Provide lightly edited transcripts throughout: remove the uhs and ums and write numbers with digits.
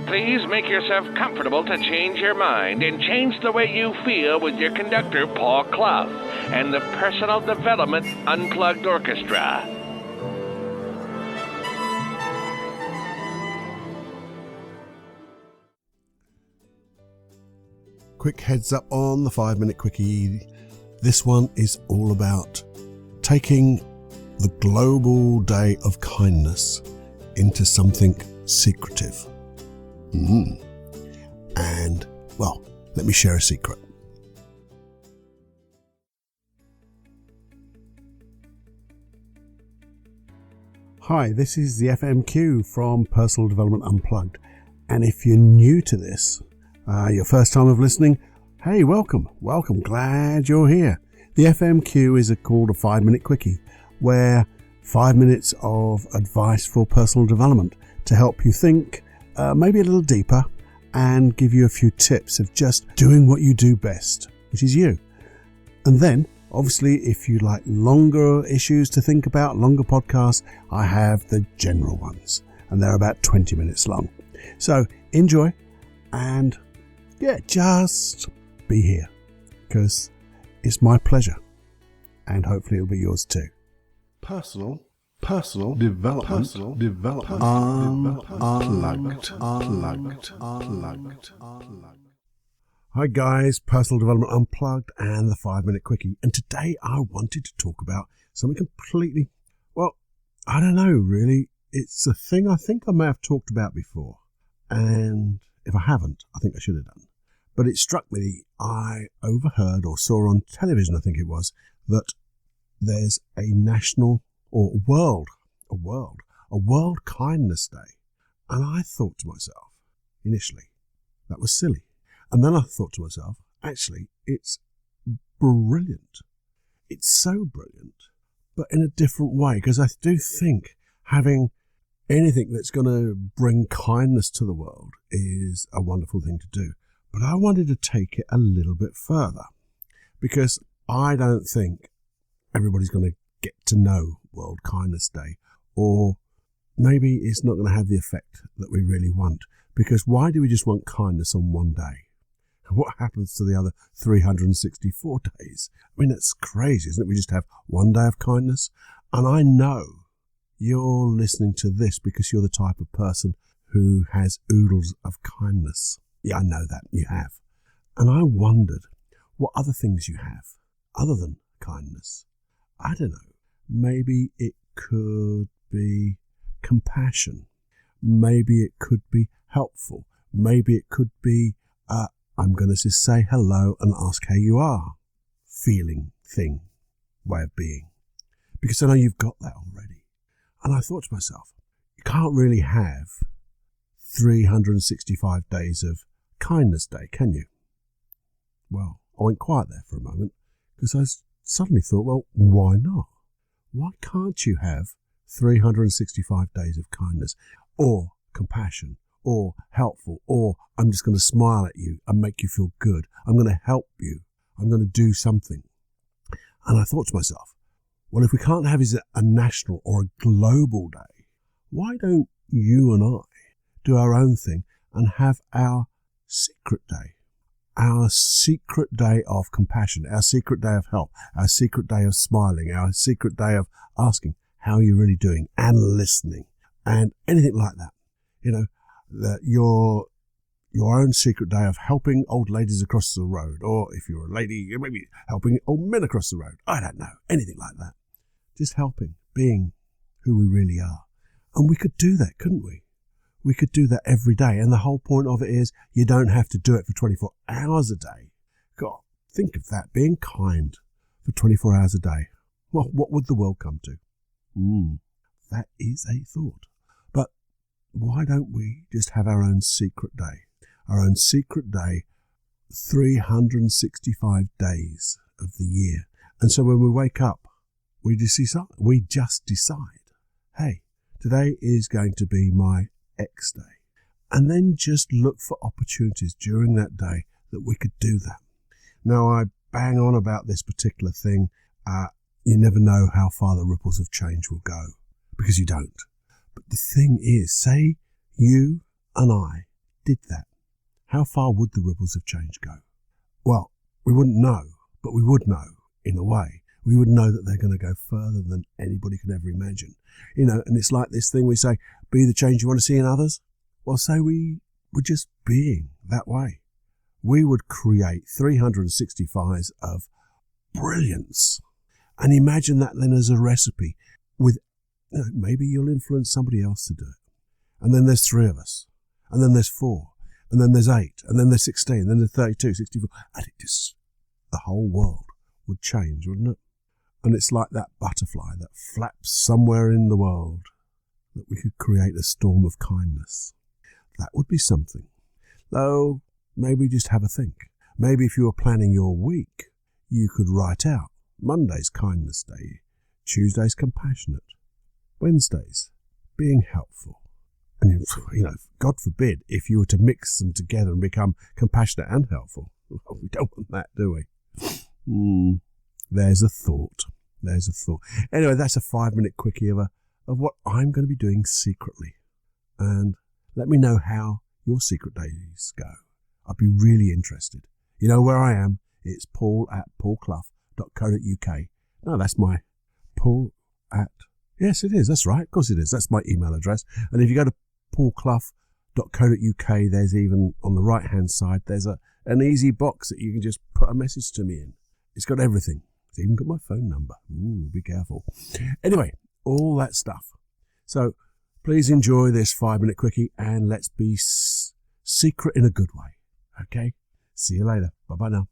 Please make yourself comfortable to change your mind and change the way you feel with your conductor, Paul Clough, and the Personal Development Unplugged Orchestra. Quick heads up on the 5-minute quickie. This one is all about taking the global day of kindness into something secretive. And, well, let me share a secret. Hi, this is the FMQ from Personal Development Unplugged. And if you're new to this, your first time of listening, hey, welcome, glad you're here. The FMQ is called a 5-minute quickie, where 5 minutes of advice for personal development to help you think maybe a little deeper and give you a few tips of just doing what you do best, which is you. And then, obviously, if you like longer issues to think about, longer podcasts, I have the general ones, and they're about 20 minutes long. So enjoy, and yeah, just be here, because it's my pleasure, and hopefully it'll be yours too. Personal development, unplugged. Hi guys, Personal Development Unplugged and the 5-minute quickie. And today I wanted to talk about something completely, well, I don't know really. It's a thing I think I may have talked about before. And if I haven't, I think I should have done. But it struck me, I overheard or saw on television, I think it was, that there's a national or world kindness day. And I thought to myself, initially, that was silly. And then I thought to myself, actually, it's brilliant. It's so brilliant, but in a different way, because I do think having anything that's going to bring kindness to the world is a wonderful thing to do. But I wanted to take it a little bit further, because I don't think everybody's going to get to know World Kindness Day, or maybe it's not going to have the effect that we really want, because why do we just want kindness on one day? What happens to the other 364 days? I mean, that's crazy, isn't it? We just have one day of kindness. And I know you're listening to this because you're the type of person who has oodles of kindness. Yeah, I know that you have. And I wondered what other things you have other than kindness. I don't know. Maybe it could be compassion. Maybe it could be helpful. Maybe it could be I'm going to just say hello and ask how you are. Feeling thing, way of being. Because I know you've got that already. And I thought to myself, you can't really have 365 days of kindness day, can you? Well, I went quiet there for a moment because I suddenly thought, well, why not? Why can't you have 365 days of kindness or compassion? Or helpful, or I'm just going to smile at you and make you feel good. I'm going to help you. I'm going to do something. And I thought to myself, well, if we can't have it a national or a global day, why don't you and I do our own thing and have our secret day? Our secret day of compassion, our secret day of help, our secret day of smiling, our secret day of asking, how are you really doing? And listening and anything like that. You know, that your own secret day of helping old ladies across the road, or if you're a lady, you may be helping old men across the road. I don't know, anything like that. Just helping, being who we really are. And we could do that, couldn't we? We could do that every day. And the whole point of it is you don't have to do it for 24 hours a day. God, think of that, being kind for 24 hours a day. Well, what would the world come to? That is a thought. But why don't we just have our own secret day? Our own secret day, 365 days of the year. And so when we wake up, we just decide, hey, today is going to be my X day. And then just look for opportunities during that day that we could do that. Now, I bang on about this particular thing. You never know how far the ripples of change will go, because you don't. But the thing is, say you and I did that, how far would the ripples of change go? Well, we wouldn't know, but we would know in a way. We would know that they're going to go further than anybody can ever imagine. And it's like this thing we say, be the change you want to see in others. Well, say we were just being that way. We would create 365s of brilliance. And imagine that then as a recipe with, maybe you'll influence somebody else to do it. And then there's 3 of us. And then there's 4. And then there's 8. And then there's 16. And then there's 32, 64. And the whole world would change, wouldn't it? And it's like that butterfly that flaps somewhere in the world, that we could create a storm of kindness. That would be something. Though, maybe just have a think. Maybe if you were planning your week, you could write out Monday's kindness day, Tuesday's compassionate, Wednesday's being helpful. And, God forbid, if you were to mix them together and become compassionate and helpful. We don't want that, do we? There's a thought. Anyway, that's a 5-minute quickie of what I'm going to be doing secretly. And let me know how your secret days go. I'd be really interested. You know where I am? It's paul@paulclough.co.uk. No, that's my Yes, it is. That's right. Of course it is. That's my email address. And if you go to paulclough.co.uk, there's even on the right-hand side, there's an easy box that you can just put a message to me in. It's got everything. It's even got my phone number. Ooh, be careful. Anyway, all that stuff. So please enjoy this 5-minute quickie and let's be secret in a good way. Okay? See you later. Bye-bye now.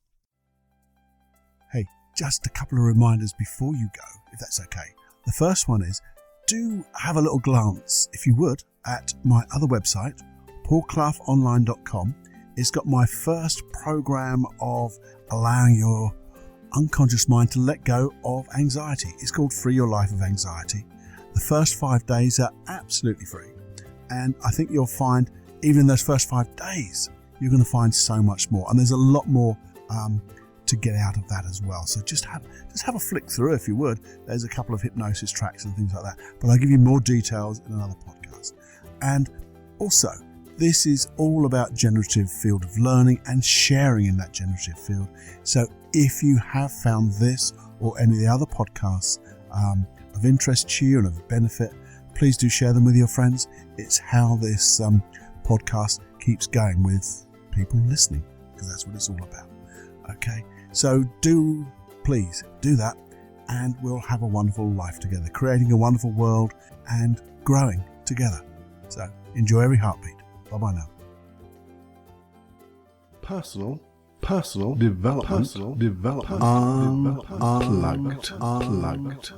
Hey, just a couple of reminders before you go, if that's okay. The first one is, do have a little glance, if you would, at my other website, paulcloughonline.com. It's got my first program of allowing your unconscious mind to let go of anxiety. It's called Free Your Life of Anxiety. The first 5 days are absolutely free. And I think you'll find, even in those first 5 days, you're going to find so much more. And there's a lot more to get out of that as well. So just have a flick through if you would. There's a couple of hypnosis tracks and things like that. But I'll give you more details in another podcast. And also, this is all about generative field of learning and sharing in that generative field. So if you have found this or any of the other podcasts of interest to you and of benefit, please do share them with your friends. It's how this podcast keeps going with people listening, because that's what it's all about. Okay, so please do that, and we'll have a wonderful life together, creating a wonderful world and growing together. So enjoy every heartbeat. Bye-bye now. Personal development, unplugged.